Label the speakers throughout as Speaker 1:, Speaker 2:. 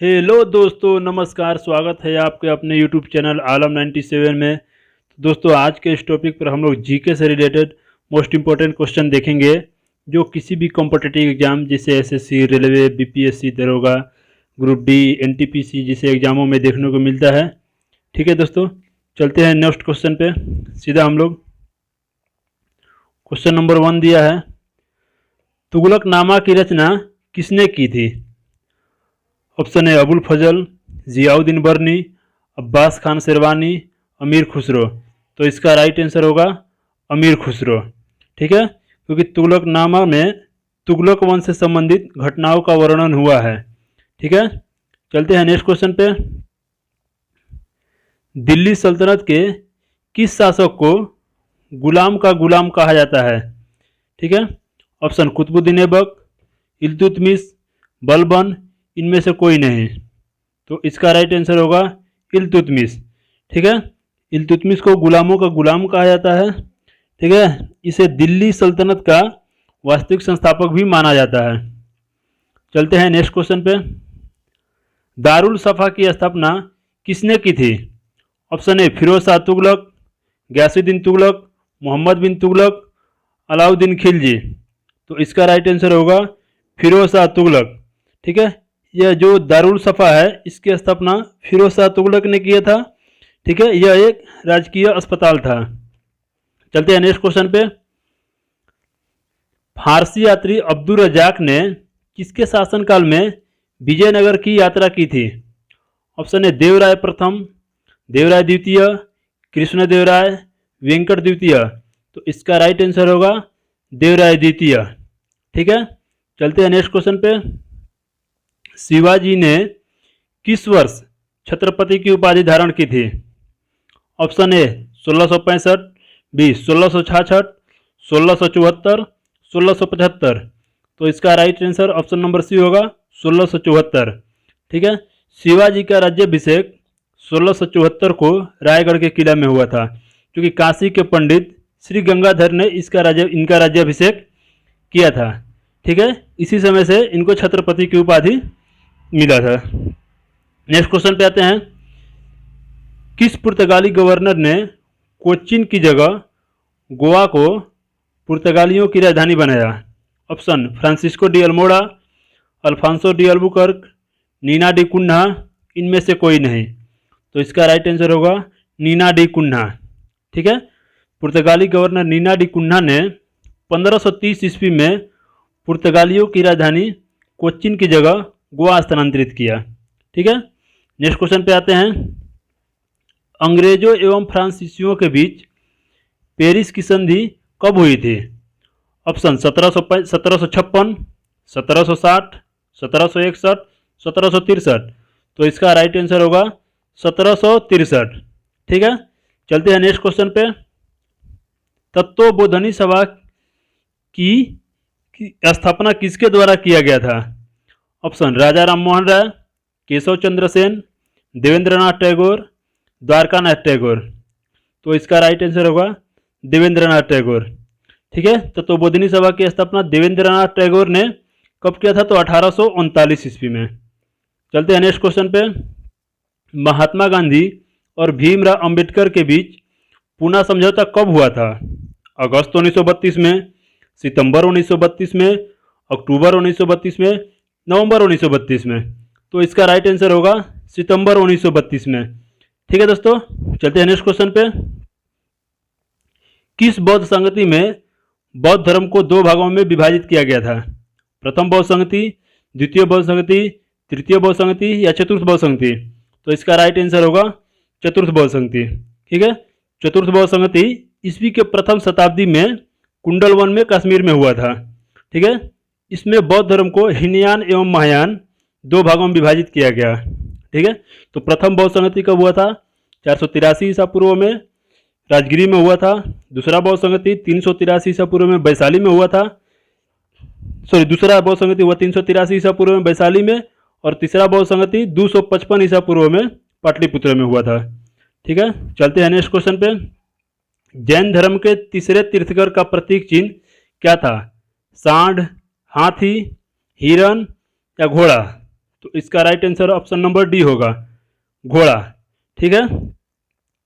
Speaker 1: Hello दोस्तों, नमस्कार। स्वागत है आपके अपने यूट्यूब चैनल आलम 97 में। दोस्तों, आज के इस टॉपिक पर हम लोग जीके से रिलेटेड मोस्ट इम्पोर्टेंट क्वेश्चन देखेंगे जो किसी भी कॉम्पिटिटिव एग्जाम जैसे एसएससी, रेलवे, बीपीएससी, दरोगा, ग्रुप डी, एनटीपीसी जैसे एग्जामों में देखने को मिलता है। ठीक है दोस्तों, चलते हैं नेक्स्ट क्वेश्चन पे सीधा हम लोग। क्वेश्चन नंबर 1 दिया है, तुगलकनामा की रचना किसने की थी? ऑप्शन है अबुल फजल, जियाउद्दीन बर्नी, अब्बास खान शेरवानी, अमीर खुसरो। तो इसका राइट आंसर होगा अमीर खुसरो। ठीक है, क्योंकि तुगलकनामा में तुगलक वंश से संबंधित घटनाओं का वर्णन हुआ है। ठीक है, चलते हैं नेक्स्ट क्वेश्चन पे। दिल्ली सल्तनत के किस शासक को गुलाम का गुलाम कहा जाता है? ठीक है, ऑप्शन कुतुबुद्दीन ऐबक, इल्तुतमिश, बलबन, इनमें से कोई नहीं। तो इसका राइट आंसर होगा इल्तुतमिश। ठीक है, इल्तुतमिश को गुलामों का गुलाम कहा जाता है। ठीक है, इसे दिल्ली सल्तनत का वास्तविक संस्थापक भी माना जाता है। चलते हैं नेक्स्ट क्वेश्चन पे। दारुल सफा की स्थापना किसने की थी? ऑप्शन ए फिरोज शाह तुगलक, गयासुद्दीन तुगलक, मोहम्मद बिन तुगलक, अलाउद्दीन खिलजी। तो इसका राइट आंसर होगा फिरोज शाह तुगलक। ठीक है, यह जो दारुल सफा है इसकी स्थापना फिरोज शाह तुगलक ने किया था। ठीक है, यह एक राजकीय अस्पताल था। चलते हैं नेक्स्ट क्वेश्चन पे। फारसी यात्री अब्दुल रजाक ने किसके शासनकाल में विजयनगर की यात्रा की थी? ऑप्शन है देवराय प्रथम, देवराय द्वितीय, कृष्णदेवराय, वेंकट द्वितीय। तो इसका राइट आंसर होगा देवराय द्वितीय। ठीक है, चलते हैं नेक्स्ट क्वेश्चन पे। शिवाजी ने किस वर्ष छत्रपति की उपाधि धारण की थी? Option A 1665, B 1666, 1674, 1675। तो इसका right answer option number C होगा 1674। ठीक है, शिवाजी का राज्याभिषेक 1674 को रायगढ़ के किला में हुआ था, क्योंकि काशी के पंडित श्री गंगाधर ने इनका राज्याभिषेक किया था। ठीक है, इसी समय से इनको छत्रपति की उपाधि मिला था। नेक्स्ट क्वेश्चन पे आते हैं। किस पुर्तगाली गवर्नर ने कोचीन की जगह गोवा को पुर्तगालियों की राजधानी बनाया? ऑप्शन फ्रांसिस्को डी अल्मोड़ा, अल्फांसो डी अल्बुकर्क, नीना डी कुन्हा, इनमें से कोई नहीं। तो इसका राइट आंसर होगा नीना डी कुन्हा। ठीक है, पुर्तगाली गवर्नर नीना डी कुन्हा ने 1530 ईस्वी में पुर्तगालियों की राजधानी कोचीन की जगह गोवा स्थानांतरित किया। ठीक है, नेक्स्ट क्वेश्चन पे आते हैं। अंग्रेजों एवं फ्रांसीसियों के बीच पेरिस की संधि कब हुई थी? ऑप्शन 1756, 1760, 1761, 1763। तो इसका राइट आंसर होगा 1763। ठीक है, चलते हैं नेक्स्ट क्वेश्चन पे। तत्वबोधनी सभा की स्थापना किसके द्वारा किया गया था? ऑप्शन राजा राम मोहन राय, केशव चंद्र सेन, देवेंद्रनाथ टैगोर, द्वारकानाथ टैगोर। तो इसका राइट आंसर होगा देवेंद्रनाथ टैगोर। ठीक है, तत्वबोधनी सभा की स्थापना देवेंद्रनाथ टैगोर ने कब किया था? तो 1839 ईस्वी में। चलते हैं नेक्स्ट क्वेश्चन पे। महात्मा गांधी और भीमराव अंबेडकर के बीच पूना समझौता कब हुआ था? अगस्त 1932 में, सितंबर 1932 में, अक्टूबर 1932 में, नवंबर 1932 में। तो इसका राइट आंसर होगा सितंबर 1932 में। ठीक है दोस्तों, चलते हैं नेक्स्ट क्वेश्चन पे। किस बौद्ध संगति में बौद्ध धर्म को 2 भागों में विभाजित किया गया था? प्रथम बौद्ध संगति, द्वितीय बौद्ध संगति, तृतीय बौद्ध संगति या चतुर्थ बौद्ध संगति? तो इसका राइट आंसर होगा चतुर्थ बौद्ध संगति। ठीक है, चतुर्थ बौद्ध संगति ईस्वी के प्रथम शताब्दी में कुंडलवन में कश्मीर में हुआ था। ठीक है, इसमें बौद्ध धर्म को हीनयान एवं महायान 2 भागों में विभाजित किया गया। ठीक है, तो प्रथम बौद्ध संगति कब हुआ था? 483 ईसा पूर्व में राजगिरी में हुआ था। दूसरा बौद्ध संगति 383 ईसा पूर्व में वैशाली में हुआ था। दूसरा बौद्ध संगति हुआ 383 ईसा पूर्व में वैशाली में, और तीसरा बौद्ध संगति 255 ईसा पूर्व में पाटलिपुत्र में हुआ था। ठीक है, चलते हैं नेक्स्ट क्वेश्चन पे। जैन धर्म के तीसरे तीर्थकर का प्रतीक चिन्ह क्या था? सांड, हाथी, हिरण या घोड़ा? तो इसका right answer option number D होगा, घोड़ा। ठीक है,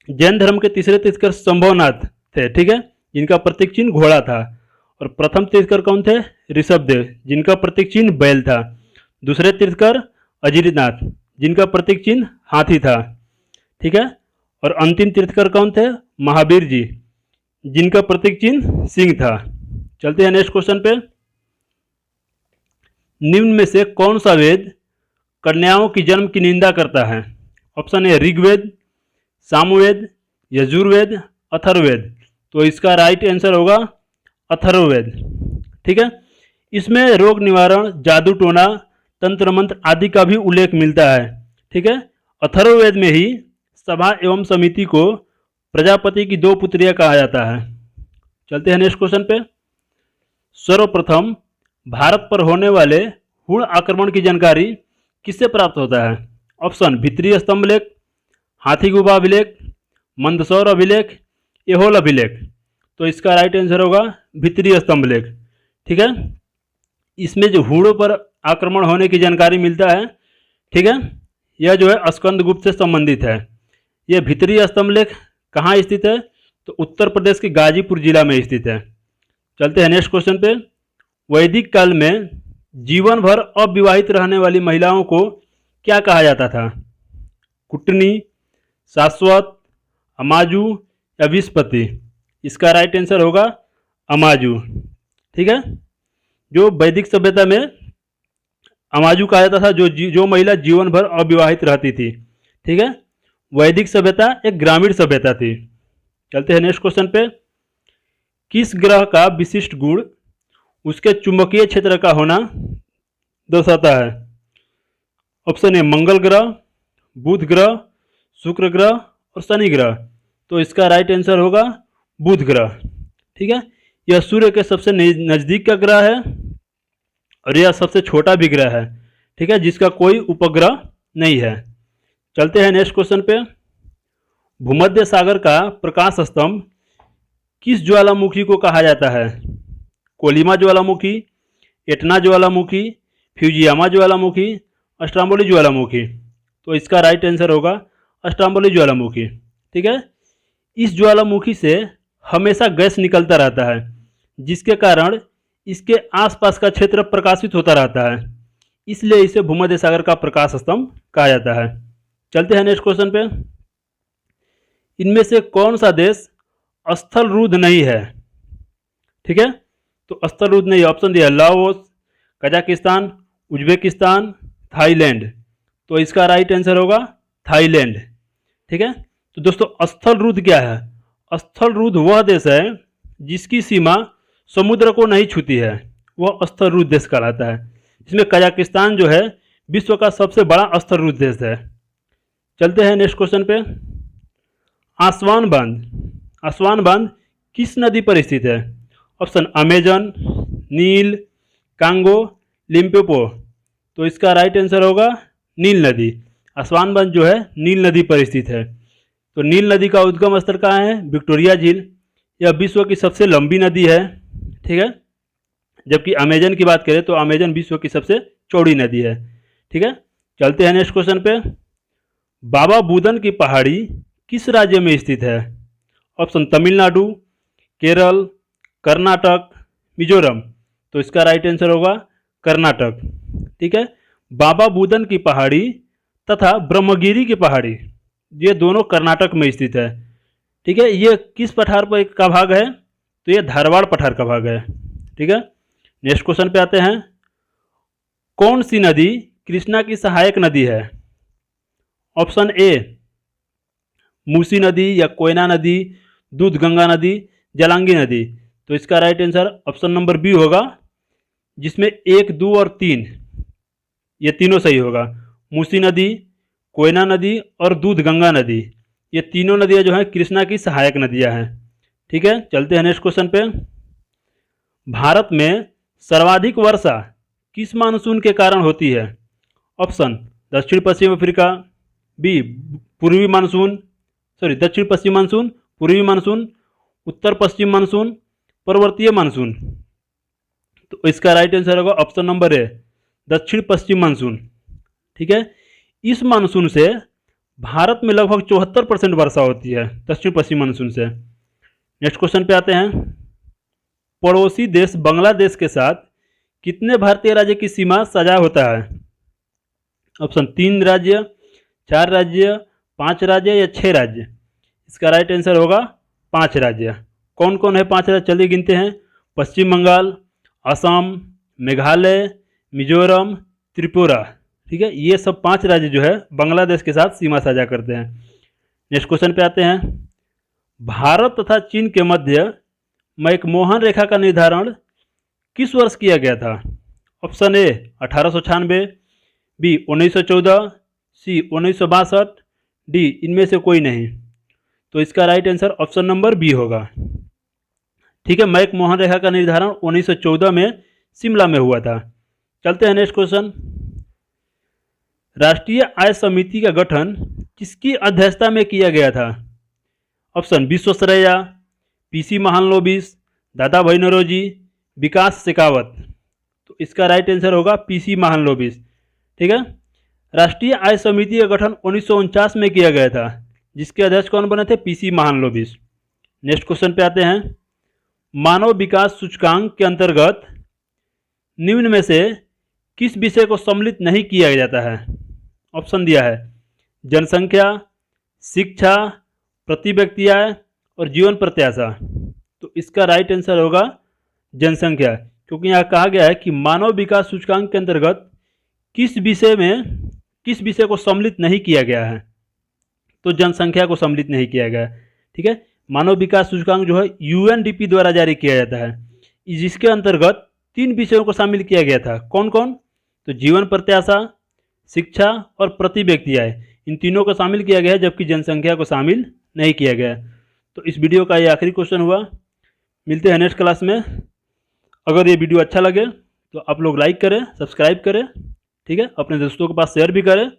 Speaker 1: जैन धर्म के तीसरे तीर्थकर संभवनाथ थे, ठीक है, जिनका प्रतीक चिन्ह घोड़ा था। और प्रथम तीर्थकर कौन थे? ऋषभदेव, जिनका प्रतीक चिन्ह बैल था। दूसरे तीर्थकर अजितनाथ, जिनका प्रतीक चिन्ह हाथी था। ठीक है, और अंतिम तीर्थकर कौन थे? महावीर जी, जिनका प्रतीक चिन्ह सिंह था। चलते हैं नेक्स्ट क्वेश्चन पे। निम्न में से कौन सा वेद कन्याओं की जन्म की निंदा करता है? Option A Rigveda, Samaveda, Yajurveda, Atharvaveda. तो इसका राइट आंसर होगा अथर्ववेद। ठीक है, इसमें रोग निवारण, जादू टोना, तंत्र मंत्र आदि का भी उल्लेख मिलता है। ठीक है, अथर्ववेद में ही सभा एवं समिति को प्रजापति की दो पुत्रियां कहा जाता है। चलते हैं नेक्स्ट क्वेश्चन पे। सर्वप्रथम भारत पर होने वाले हुण आक्रमण की जानकारी किससे प्राप्त होता है? ऑप्शन भित्रीय स्तंभ लेख, हाथी गुफा अभिलेख, मंदसौर अभिलेख, एहोल अभिलेख। तो इसका राइट आंसर होगा भित्रीय स्तंभ लेख। ठीक है, इसमें जो हुणों पर आक्रमण होने की जानकारी मिलता है, ठीक है, यह जो है स्कंदगुप्त से संबंधित है। यह भित्रीय स्तंभ लेख कहाँ स्थित है? तो उत्तर प्रदेश के गाजीपुर जिला में स्थित है। चलते हैं नेक्स्ट क्वेश्चन पे। वैदिक काल में जीवन भर अविवाहित रहने वाली महिलाओं को क्या कहा जाता था? कुटनी, शाश्वत, अमाजू या विस्पति। इसका राइट आंसर होगा अमाजू। ठीक है, जो वैदिक सभ्यता में अमाजू कहा जाता था, जो महिला जीवन भर अविवाहित रहती थी। ठीक है, वैदिक सभ्यता एक ग्रामीण सभ्यता थी। चलते हैं नेक्स्ट क्वेश्चन पे। किस ग्रह का विशिष्ट गुण उसके चुंबकीय क्षेत्र का होना दर्शाता है? ऑप्शन ए मंगल ग्रह, बुध ग्रह, शुक्र ग्रह और शनि ग्रह। तो इसका राइट आंसर होगा बुध ग्रह। ठीक है, यह सूर्य के सबसे नज़दीक का ग्रह है और यह सबसे छोटा भी ग्रह है। ठीक है, जिसका कोई उपग्रह नहीं है। चलते हैं नेक्स्ट क्वेश्चन पे। भूमध्य सागर का प्रकाश स्तंभ किस ज्वालामुखी को कहा जाता है? कोलिमा ज्वालामुखी, एटना ज्वालामुखी, फ्यूजियामा ज्वालामुखी, अस्ट्राम्बोली ज्वालामुखी। तो इसका राइट आंसर होगा अस्ट्राम्बोली ज्वालामुखी। ठीक है, इस ज्वालामुखी से हमेशा गैस निकलता रहता है, जिसके कारण इसके आसपास का क्षेत्र प्रकाशित होता रहता है, इसलिए इसे भूमध्य सागर का प्रकाश स्तंभ कहा जाता है। चलते हैं नेक्स्ट क्वेश्चन पे। इनमें से कौन सा देश स्थल रुद्ध नहीं है? ठीक है, तो स्थल रुद्ध नहीं, ऑप्शन दिया लाओस, कजाकिस्तान, उज्बेकिस्तान, थाईलैंड। तो इसका राइट आंसर होगा थाईलैंड। ठीक है, तो दोस्तों स्थल रुद्ध क्या है? स्थल रुद्ध वह देश है जिसकी सीमा समुद्र को नहीं छूती है, वह स्थल रुद्ध देश कहलाता है। इसमें कजाकिस्तान जो है विश्व का सबसे बड़ा स्थल रुद्ध देश है। चलते हैं नेक्स्ट क्वेश्चन पे। आसवान बांध किस नदी पर स्थित है? ऑप्शन अमेजन, नील, कांगो, लिम्पोपो। तो इसका राइट आंसर होगा नील नदी। आसवान बांध जो है नील नदी पर स्थित है। तो नील नदी का उद्गम स्थल कहाँ है? विक्टोरिया झील। यह विश्व की सबसे लंबी नदी है। ठीक है, जबकि अमेजन की बात करें तो अमेजन विश्व की सबसे चौड़ी नदी है। ठीक है, चलते हैं नेक्स्ट क्वेश्चन पे। बाबा बुदन की पहाड़ी किस राज्य में स्थित है? ऑप्शन तमिलनाडु, केरल, कर्नाटक, मिजोरम। तो इसका राइट आंसर होगा कर्नाटक। ठीक है, बाबा बुदन की पहाड़ी तथा ब्रह्मगिरी की पहाड़ी ये दोनों कर्नाटक में स्थित है। ठीक है, ये किस पठार पर का भाग है? तो ये धारवाड़ पठार का भाग है। ठीक है, नेक्स्ट क्वेश्चन पे आते हैं। कौन सी नदी कृष्णा की सहायक नदी है? ऑप्शन ए मूसी नदी या कोयना नदी, दूधगंगा नदी, जलांगी नदी। तो इसका right answer option number B होगा, जिसमें 1, 2 और 3 ये तीनों सही होगा। मूसी नदी, कोयना नदी और दूधगंगा नदी ये तीनों नदियां जो हैं कृष्णा की सहायक नदियां हैं। ठीक है, चलते हैं नेक्स्ट क्वेश्चन पे। भारत में सर्वाधिक वर्षा किस मानसून के कारण होती है? ऑप्शन दक्षिण पश्चिम अफ्रीका, बी पूर्वी मानसून, दक्षिण पश्चिम मानसून, पूर्वी मानसून, उत्तर पश्चिम मानसून, पर्वतीय मानसून। तो इसका राइट आंसर होगा ऑप्शन नंबर ए दक्षिण पश्चिम मानसून। ठीक है। इस मानसून से भारत में लगभग 74% वर्षा होती है, दक्षिण पश्चिम मानसून से। नेक्स्ट क्वेश्चन पे आते हैं। पड़ोसी देश बांग्लादेश के साथ कितने भारतीय राज्य की सीमा साझा होता है? ऑप्शन 3 राज्य, 4 राज्य, 5 राज्य या 6 राज्य। इसका राइट आंसर होगा 5 राज्य। कौन कौन है 5 राज्य? चलिए गिनते हैं। पश्चिम बंगाल, असम, मेघालय, मिजोरम, त्रिपुरा। ठीक है, ये सब 5 राज्य जो है बांग्लादेश के साथ सीमा साझा करते हैं। नेक्स्ट क्वेश्चन पे आते हैं। भारत तथा चीन के मध्य मैकमोहन रेखा का निर्धारण किस वर्ष किया गया था? Option A 1896, B 1914, C 1962, D इनमें से कोई नहीं। तो इसका right answer option number B होगा। ठीक है, मैकमोहन रेखा का निर्धारण 1914 में शिमला में हुआ था। चलते हैं नेक्स्ट क्वेश्चन। राष्ट्रीय आय समिति का गठन किसकी अध्यक्षता में किया गया था? ऑप्शन विश्वेश्वरैया, पीसी महालनोबिस, दादा भाई नौरोजी, विकास शेखावत। तो इसका राइट आंसर होगा पीसी महालनोबिस। ठीक है, राष्ट्रीय आय समिति का गठन 1949 में किया गया था, जिसके अध्यक्ष कौन बने थे? पीसी महालनोबिस। नेक्स्ट क्वेश्चन पे आते हैं। मानव विकास सूचकांक के अंतर्गत निम्न में से किस विषय को सम्मिलित नहीं किया जाता है? ऑप्शन दिया है जनसंख्या, शिक्षा, प्रति व्यक्ति आय और जीवन प्रत्याशा। तो इसका राइट आंसर होगा जनसंख्या, क्योंकि यहाँ कहा गया है कि मानव विकास सूचकांक के अंतर्गत किस विषय को सम्मिलित नहीं किया गया है, तो जनसंख्या को सम्मिलित नहीं किया गया। ठीक है, मानव विकास सूचकांक जो है यूएनडीपी द्वारा जारी किया जाता है, जिसके अंतर्गत 3 विषयों को शामिल किया गया था। कौन कौन? तो जीवन प्रत्याशा, शिक्षा और प्रति व्यक्ति आय, इन तीनों को शामिल किया गया है, जबकि जनसंख्या को शामिल नहीं किया गया। तो इस वीडियो का ये आखिरी क्वेश्चन हुआ। मिलते हैं नेक्स्ट क्लास में। अगर ये वीडियो अच्छा लगे तो आप लोग लाइक करें, सब्सक्राइब करें। ठीक है, अपने दोस्तों के पास शेयर भी करें।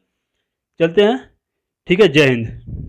Speaker 1: चलते हैं। ठीक है, जय हिंद।